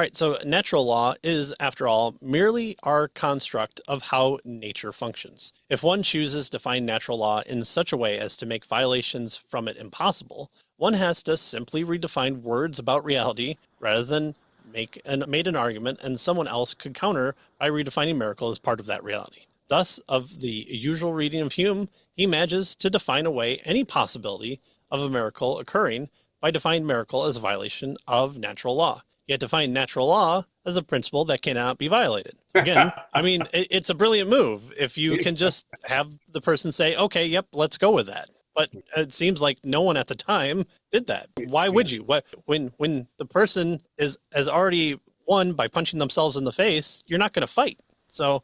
All right, so natural law is, after all, merely our construct of how nature functions. If one chooses to find natural law in such a way as to make violations from it impossible, one has to simply redefine words about reality rather than made an argument, and someone else could counter by redefining miracle as part of that reality. Thus, of the usual reading of Hume, he manages to define away any possibility of a miracle occurring by defining miracle as a violation of natural law. Yet define natural law as a principle that cannot be violated. Again, I mean, it's a brilliant move if you can just have the person say, okay, yep, let's go with that. But it seems like no one at the time did that. Why would you? When the person has already won by punching themselves in the face, you're not going to fight. So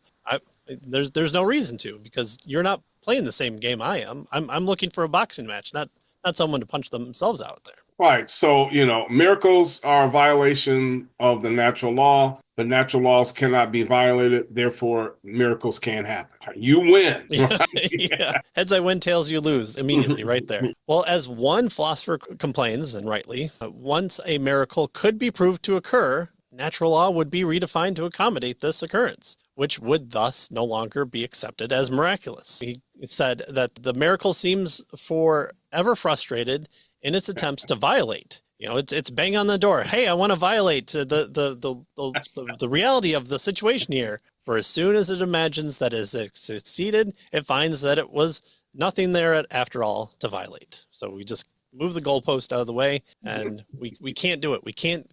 there's no reason to, because you're not playing the same game I am. I'm looking for a boxing match, not someone to punch themselves out there. Right. So, miracles are a violation of the natural law, but natural laws cannot be violated. Therefore, miracles can't happen. You win. Right? Yeah. Heads I win, tails you lose immediately right there. Well, as one philosopher complains, and rightly, once a miracle could be proved to occur, natural law would be redefined to accommodate this occurrence, which would thus no longer be accepted as miraculous. He said that the miracle seems forever frustrated in its attempts to violate. It's bang on the door. Hey, I want to violate the reality of the situation here. For as soon as it imagines that it has succeeded, it finds that it was nothing there after all to violate. So we just move the goalpost out of the way, and we can't do it. We can't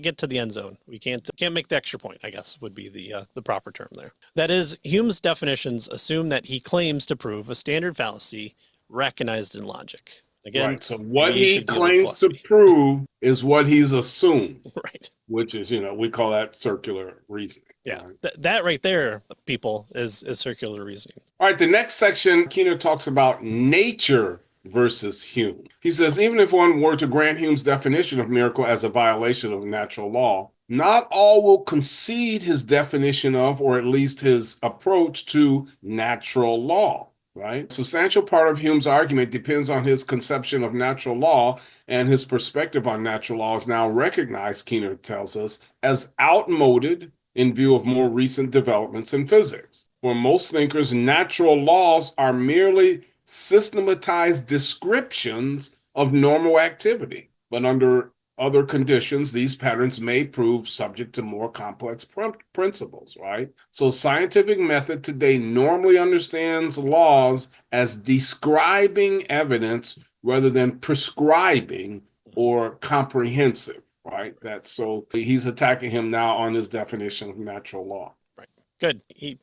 get to the end zone. We can't make the extra point, I guess would be the proper term there. That is, Hume's definitions assume that he claims to prove a standard fallacy recognized in logic. Again, right. So what he claims to prove is what he's assumed. Right. Which is, we call that circular reasoning. Yeah. Right? That right there, people, is circular reasoning. All right. The next section, Keener talks about nature versus Hume. He says, even if one were to grant Hume's definition of miracle as a violation of natural law, not all will concede his definition of, or at least his approach to, natural law. Right? A substantial part of Hume's argument depends on his conception of natural law, and his perspective on natural law is now recognized, Keener tells us, as outmoded in view of more recent developments in physics. For most thinkers, natural laws are merely systematized descriptions of normal activity, but under other conditions, these patterns may prove subject to more complex principles, right? So scientific method today normally understands laws as describing evidence rather than prescribing or comprehensive, right? So he's attacking him now on his definition of natural law. Right. Good. He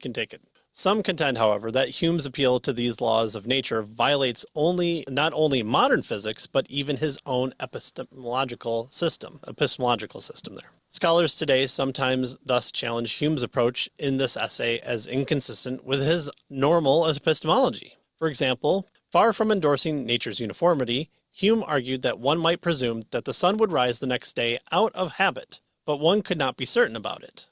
can take it. Some contend, however, that Hume's appeal to these laws of nature violates not only modern physics, but even his own epistemological system there. Scholars today sometimes thus challenge Hume's approach in this essay as inconsistent with his normal epistemology. For example, far from endorsing nature's uniformity, Hume argued that one might presume that the sun would rise the next day out of habit, but one could not be certain about it.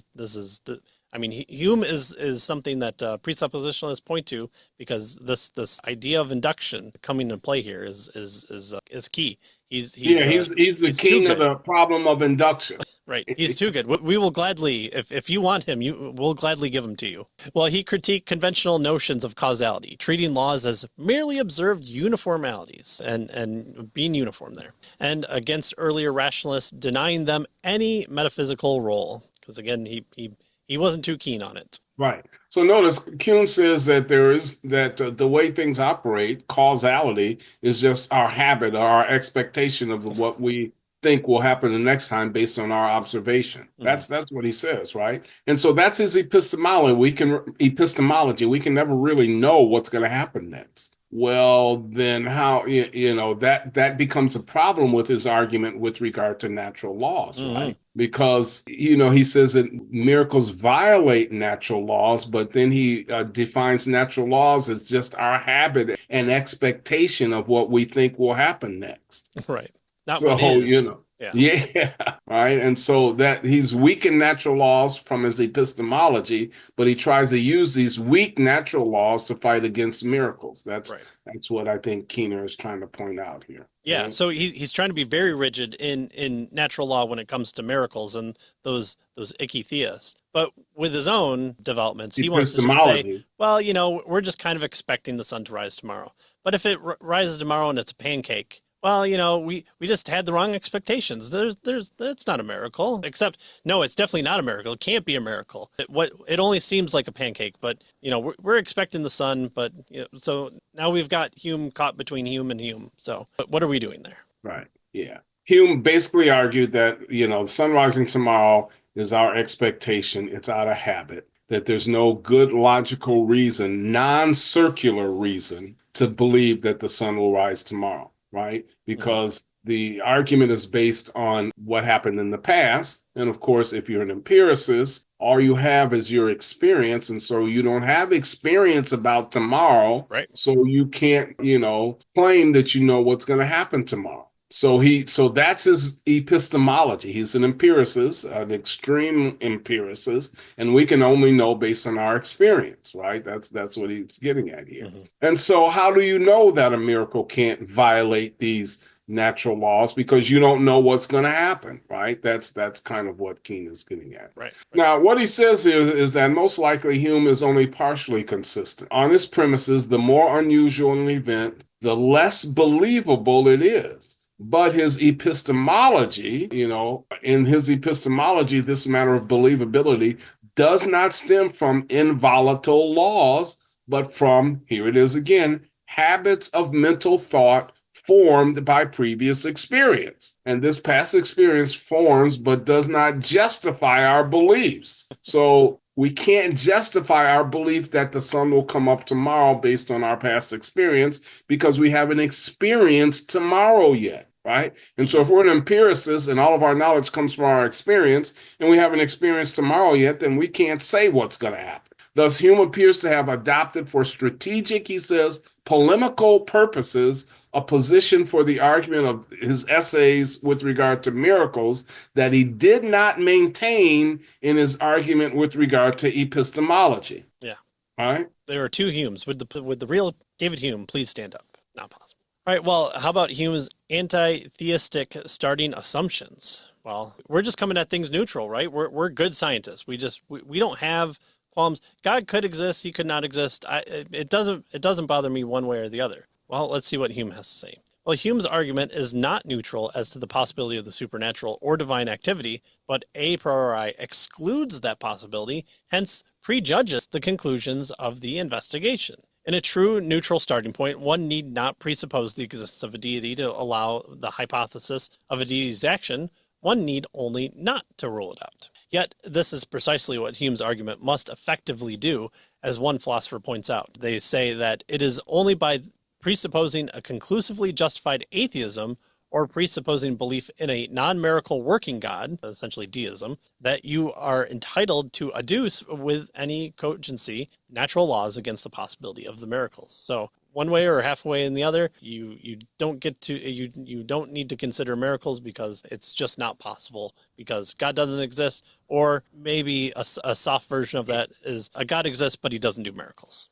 Hume is something that presuppositionalists point to, because this idea of induction coming into play here is key. He's the king of the problem of induction. Right. He's too good. We will gladly, if you want him, we'll gladly give him to you. Well, he critiqued conventional notions of causality, treating laws as merely observed uniformalities and being uniform there, and against earlier rationalists, denying them any metaphysical role, because again, he wasn't too keen on it. Right. So notice Hume says that the way things operate, causality, is just our habit or our expectation of what we think will happen the next time based on our observation. That's what he says, right? And so that's his epistemology. We can never really know what's going to happen next. Well, then how, that becomes a problem with his argument with regard to natural laws, right? Because, he says that miracles violate natural laws, but then he defines natural laws as just our habit and expectation of what we think will happen next. Right. Not what is. Yeah. Right. And so that he's weakened natural laws from his epistemology, but he tries to use these weak natural laws to fight against miracles. That's That's what I think Keener is trying to point out here. Yeah, Right? so he's trying to be very rigid in natural law when it comes to miracles and those icky theists. But with his own developments, he wants to just say, Epistemology. well, we're just kind of expecting the sun to rise tomorrow. But if it rises tomorrow and it's a pancake, well, we just had the wrong expectations. That's not a miracle. Except, no, it's definitely not a miracle. It can't be a miracle. It only seems like a pancake, but we're expecting the sun. But so now we've got Hume caught between Hume and Hume. So what are we doing there? Right. Yeah. Hume basically argued that, the sun rising tomorrow is our expectation. It's out of habit, that there's no good logical reason, non-circular reason to believe that the sun will rise tomorrow, right? Because the argument is based on what happened in the past. And of course, if you're an empiricist, all you have is your experience. And so you don't have experience about tomorrow. Right. So you can't, claim that you know what's going to happen tomorrow. So that's his epistemology. He's an empiricist, an extreme empiricist, and we can only know based on our experience, right? That's what he's getting at here. And so how do you know that a miracle can't violate these natural laws? Because you don't know what's going to happen, right? That's kind of what Keene is getting at. Right. Now, what he says here is that most likely Hume is only partially consistent. On his premises, the more unusual an event, the less believable it is. But his epistemology, in his epistemology, this matter of believability does not stem from involatile laws, but from, here it is again, habits of mental thought formed by previous experience. And this past experience forms but does not justify our beliefs. So we can't justify our belief that the sun will come up tomorrow based on our past experience because we haven't experienced tomorrow yet. Right. And so if we're an empiricist and all of our knowledge comes from our experience and we haven't experienced tomorrow yet, then we can't say what's going to happen. Thus, Hume appears to have adopted for strategic, he says, polemical purposes, a position for the argument of his essays with regard to miracles that he did not maintain in his argument with regard to epistemology. Yeah. All right. There are two Humes. With the real David Hume, please stand up. Not possible. All right, well, how about Hume's anti-theistic starting assumptions? Well, we're just coming at things neutral, right? We're good scientists. We don't have qualms. God could exist, he could not exist. It doesn't bother me one way or the other. Well, let's see what Hume has to say. Well, Hume's argument is not neutral as to the possibility of the supernatural or divine activity, but a priori excludes that possibility, hence prejudges the conclusions of the investigation. In a true neutral starting point, one need not presuppose the existence of a deity to allow the hypothesis of a deity's action. One need only not to rule it out. Yet, this is precisely what Hume's argument must effectively do, as one philosopher points out. They say that it is only by presupposing a conclusively justified atheism or presupposing belief in a non-miracle working God, essentially deism, that you are entitled to adduce with any cogency natural laws against the possibility of the miracles. So one way or halfway in the other, you don't need to consider miracles because it's just not possible because God doesn't exist, or maybe a soft version of that is a God exists but he doesn't do miracles.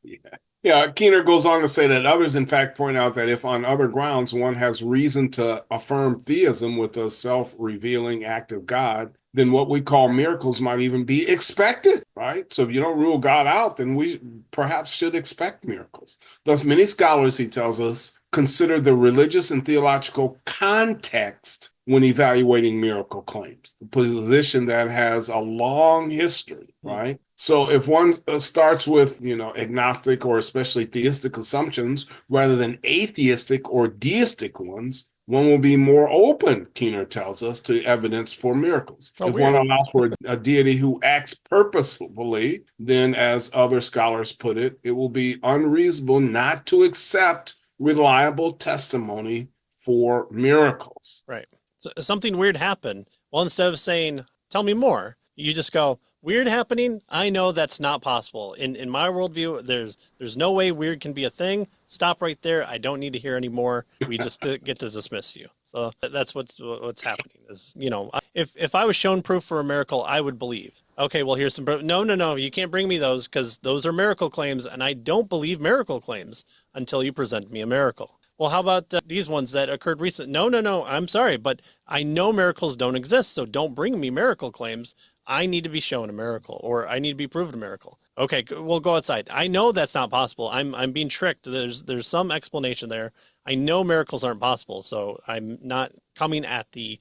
Yeah, Keener goes on to say that others, in fact, point out that if on other grounds one has reason to affirm theism with a self-revealing active God, then what we call miracles might even be expected, right? So if you don't rule God out, then we perhaps should expect miracles. Thus, many scholars, he tells us, consider the religious and theological context when evaluating miracle claims, a position that has a long history, right? So if one starts with, agnostic or especially theistic assumptions rather than atheistic or deistic ones, one will be more open, Keener tells us, to evidence for miracles. If one allows for a deity who acts purposefully, then as other scholars put it, it will be unreasonable not to accept reliable testimony for miracles. Right. So something weird happened. Well, instead of saying, tell me more, you just go, weird happening? I know that's not possible. In my worldview, there's no way weird can be a thing. Stop right there. I don't need to hear any more. We just get to dismiss you. So that's what's happening is, if I was shown proof for a miracle, I would believe. Okay, well, here's some proof. No, you can't bring me those because those are miracle claims, and I don't believe miracle claims until you present me a miracle. Well, how about these ones that occurred recently? No, I'm sorry, but I know miracles don't exist, so don't bring me miracle claims. I need to be shown a miracle, or I need to be proven a miracle. Okay, we'll go outside. I know that's not possible. I'm being tricked. There's some explanation there. I know miracles aren't possible, so I'm not coming at the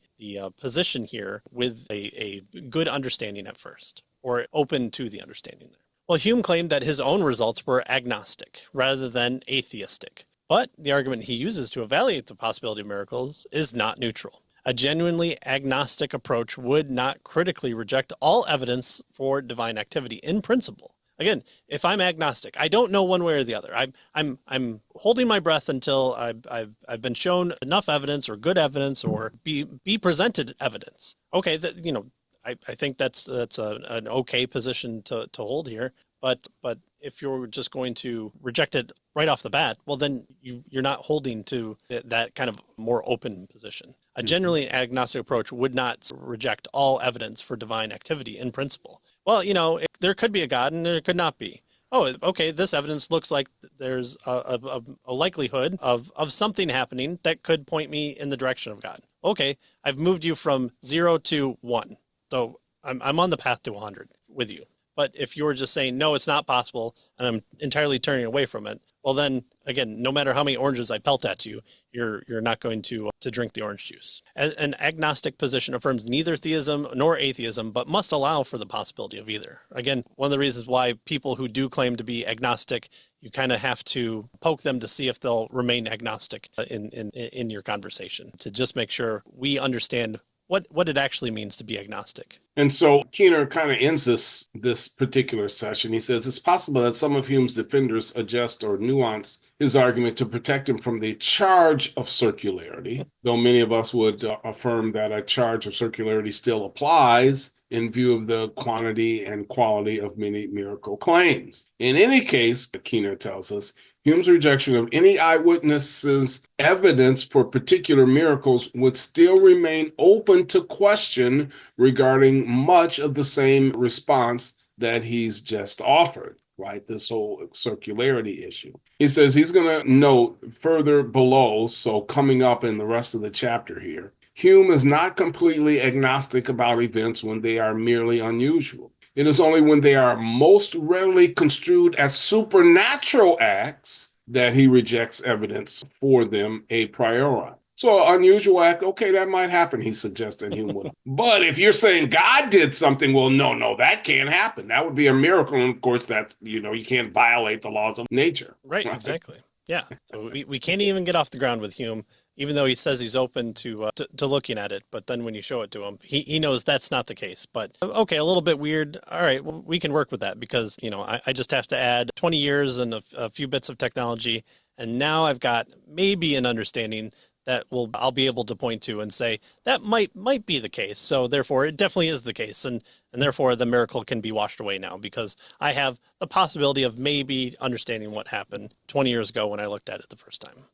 position here with a good understanding at first, or open to the understanding there. Well, Hume claimed that his own results were agnostic rather than atheistic, but the argument he uses to evaluate the possibility of miracles is not neutral. A genuinely agnostic approach would not critically reject all evidence for divine activity in principle. Again, if I'm agnostic, I don't know one way or the other. I'm holding my breath until I've been shown enough evidence or good evidence or be presented evidence. Okay, I think that's an okay position to hold here. But if you're just going to reject it right off the bat, well, then you're not holding to that kind of more open position. A generally agnostic approach would not reject all evidence for divine activity in principle. Well, there could be a God and there could not be. Oh, okay, this evidence looks like there's a likelihood of something happening that could point me in the direction of God. Okay, I've moved you from 0 to 1. So I'm on the path to 100 with you. But if you're just saying, no, it's not possible, and I'm entirely turning away from it, well, then, again, no matter how many oranges I pelt at you, you're not going to drink the orange juice. An agnostic position affirms neither theism nor atheism, but must allow for the possibility of either. Again, one of the reasons why people who do claim to be agnostic, you kind of have to poke them to see if they'll remain agnostic in your conversation, to just make sure we understand what it actually means to be agnostic. And so Keener kind of ends this particular session. He says, it's possible that some of Hume's defenders adjust or nuance his argument to protect him from the charge of circularity, though many of us would affirm that a charge of circularity still applies in view of the quantity and quality of many miracle claims. In any case, Keener tells us, Hume's rejection of any eyewitness's evidence for particular miracles would still remain open to question regarding much of the same response that he's just offered, right? This whole circularity issue. He says he's going to note further below, so coming up in the rest of the chapter here, Hume is not completely agnostic about events when they are merely unusual. It is only when they are most readily construed as supernatural acts that he rejects evidence for them a priori. So unusual act, okay, that might happen, he suggests in Hume. But if you're saying God did something, well, no, that can't happen. That would be a miracle. And of course, that's, you can't violate the laws of nature. Right, exactly. Yeah. So we can't even get off the ground with Hume, even though he says he's open to looking at it. But then when you show it to him, he knows that's not the case. But okay, a little bit weird. All right, well, we can work with that because, I just have to add 20 years and a few bits of technology. And now I've got maybe an understanding that I'll be able to point to and say that might be the case. So therefore, it definitely is the case. And therefore, the miracle can be washed away now because I have the possibility of maybe understanding what happened 20 years ago when I looked at it the first time.